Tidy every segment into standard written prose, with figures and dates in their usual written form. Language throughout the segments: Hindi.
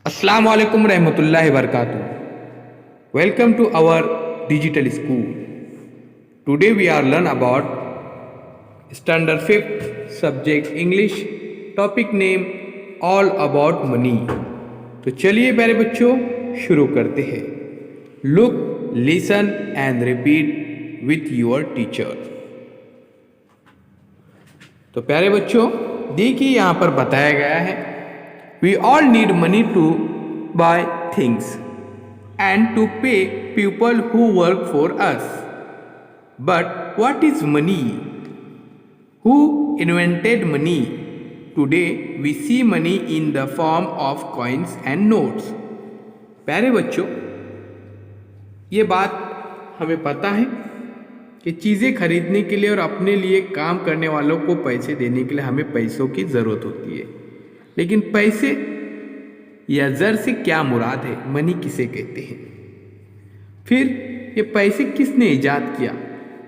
Assalamu alaikum rahmatullahi wabarakatuh. Welcome to our digital school. Today we are learn about standard 5th subject English, topic name all about money. तो चलिए प्यारे बच्चों शुरू करते हैं. Look, listen and repeat with your teacher. तो प्यारे बच्चों देखिए यहाँ पर बताया गया है, we all need money to buy things and to pay people who work for us. But what is money? Who invented money? Today we see money in the form of coins and notes. प्यारे बच्चों ये बात हमें पता है कि चीज़ें खरीदने के लिए और अपने लिए काम करने वालों को पैसे देने के लिए हमें पैसों की ज़रूरत होती है. लेकिन पैसे या ज़र से क्या मुराद है, मनी किसे कहते हैं, फिर ये पैसे किसने ईजाद किया.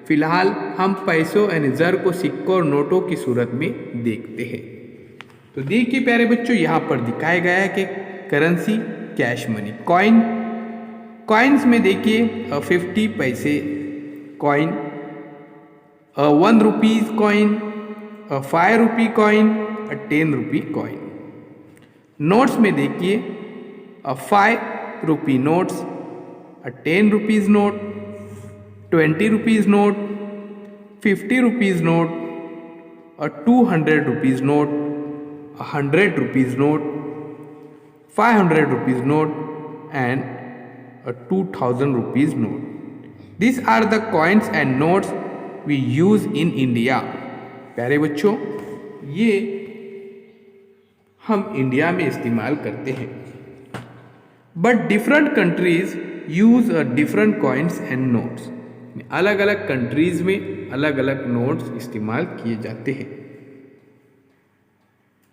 फिलहाल हम पैसों यानी ज़र को सिक्कों और नोटों की सूरत में देखते हैं. तो देखिए प्यारे बच्चों यहाँ पर दिखाया गया है कि करेंसी कैश मनी कॉइन्स में देखिए 50 पैसे coin, 1 rupees coin, 5 rupee coin, 10 rupee coin. Notes में देखिए 5 rupee notes, 10 rupees note, 20 rupees note, 50 rupees note, 200 rupees note, 100 rupees note, 500 rupees note and 2000 rupees note. These are the coins and notes we use in India. प्यारे बच्चों ये हम इंडिया में इस्तेमाल करते हैं. But different countries use different coins and notes. अलग अलग कंट्रीज में अलग अलग नोट्स इस्तेमाल किए जाते हैं.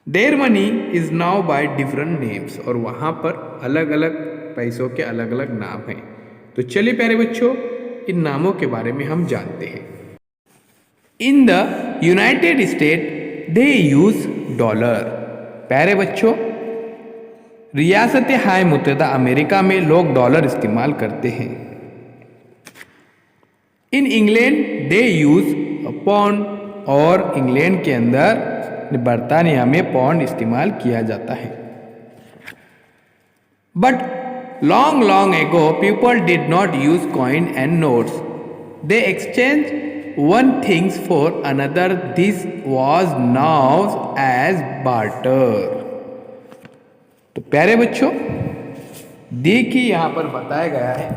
Their money is now by different names. और वहाँ पर अलग अलग पैसों के अलग अलग नाम हैं. तो चलिए प्यारे बच्चों इन नामों के बारे में हम जानते हैं. In the United state they use dollar. प्यारे बच्चों रियासत हाय मुत्तहिदा अमेरिका में लोग डॉलर इस्तेमाल करते हैं. In England they use pound. और इंग्लैंड के अंदर बरतानिया में पौंड इस्तेमाल किया जाता है. But long ago people did not use coin and notes. They exchanged one things for another. This was known as barter. तो प्यारे बच्चों देखिए यहाँ पर बताया गया है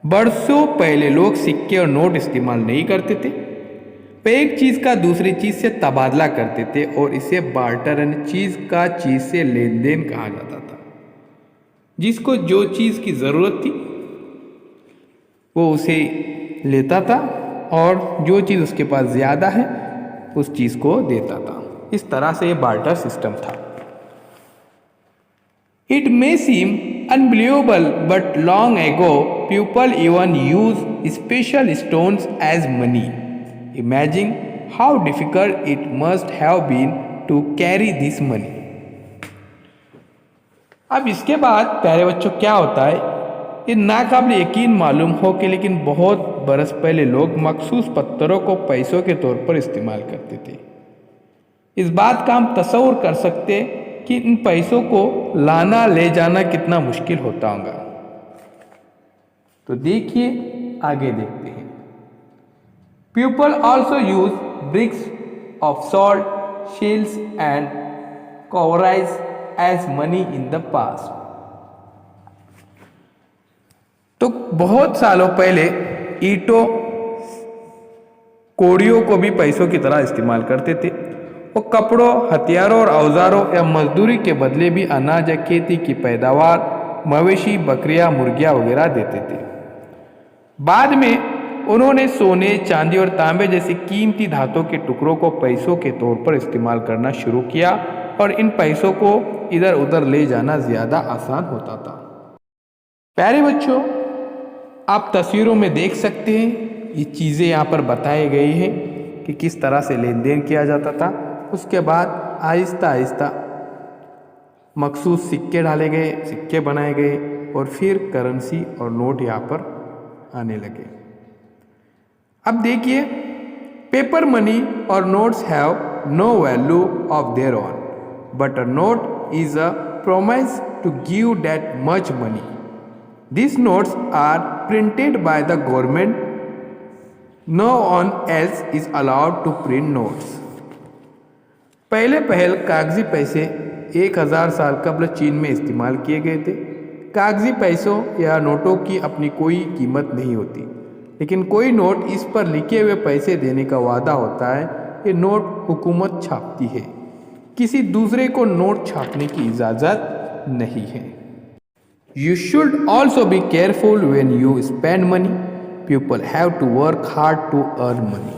बरसों पहले लोग सिक्के और नोट इस्तेमाल नहीं करते थे. वे एक चीज़ का दूसरी चीज़ से तबादला करते थे और इसे बार्टर यानी चीज़ का चीज़ से लेन देन कहा जाता था. जिसको जो चीज़ की ज़रूरत थी वो उसे लेता था और जो चीज़ उसके पास ज़्यादा है उस चीज़ को देता था. इस तरह से ये बार्टर सिस्टम था. It may seem unbelievable but long ago people even use special stones as money. Imagine how difficult it must have been to carry this money. अब इसके बाद प्यारे बच्चों क्या होता है ये नाकाबिल यकीन मालूम हो कि लेकिन बहुत बरस पहले लोग मखसूस पत्थरों को पैसों के तौर पर इस्तेमाल करते थे. इस बात का हम तसव्वुर कर सकते कि इन पैसों को लाना ले जाना कितना मुश्किल होता होगा. तो देखिए आगे देखते हैं. People also use bricks of salt, shells and cowries as money in the past. तो बहुत सालों पहले ईंटों कोड़ियों को भी पैसों की तरह इस्तेमाल करते थे. वो कपड़ों, हथियारों और औजारों या मजदूरी के बदले भी अनाज या खेती की पैदावार, मवेशी, बकरियां, मुर्गियां वगैरह देते थे. बाद में उन्होंने सोने, चांदी और तांबे जैसे कीमती धातुओं के टुकड़ों को पैसों के तौर पर इस्तेमाल करना शुरू किया और इन पैसों को इधर उधर ले जाना ज़्यादा आसान होता था. प्यारे बच्चों आप तस्वीरों में देख सकते हैं ये चीज़ें यहाँ पर बताई गई हैं कि किस तरह से लेन देन किया जाता था. उसके बाद आहिस्ता आहिस्ता मखसूस सिक्के डाले गए, सिक्के बनाए गए और फिर करेंसी और नोट यहाँ पर आने लगे। अब देखिए, पेपर मनी और notes have no value of their own, but a note is a promise to give that much money. These notes are printed by the government. No one else is allowed to print notes. पहल कागजी पैसे 1000 साल कबल चीन में इस्तेमाल किए गए थे। कागजी पैसों या नोटों की अपनी कोई कीमत नहीं होती, लेकिन कोई नोट इस पर लिखे हुए पैसे देने का वादा होता है। ये नोट हुकूमत छापती है, किसी दूसरे को नोट छापने की इजाज़त नहीं है। You should also be careful when you spend money. People have to work hard to earn money.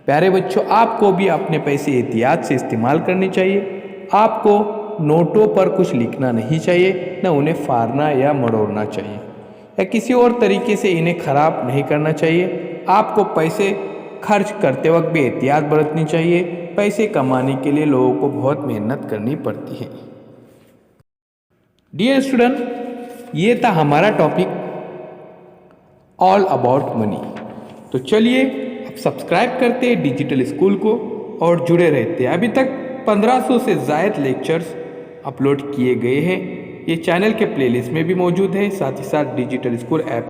प्यारे बच्चों, आपको भी अपने पैसे एहतियात से इस्तेमाल करने चाहिए। आपको नोटों पर कुछ लिखना नहीं चाहिए, न उन्हें फाड़ना या मरोड़ना चाहिए या किसी और तरीके से इन्हें ख़राब नहीं करना चाहिए। आपको पैसे खर्च करते वक्त भी एहतियात बरतनी चाहिए। पैसे कमाने के लिए लोगों को बहुत मेहनत करनी पड़ती है। डियर स्टूडेंट, ये था हमारा टॉपिक ऑल अबाउट मनी। तो चलिए अब सब्सक्राइब करते हैं डिजिटल स्कूल को और जुड़े रहते हैं। अभी तक 1500 से ज़ायद लेक्चर्स अपलोड किए गए हैं। ये चैनल के प्लेलिस्ट में भी मौजूद है, साथ ही साथ डिजिटल स्कूल ऐप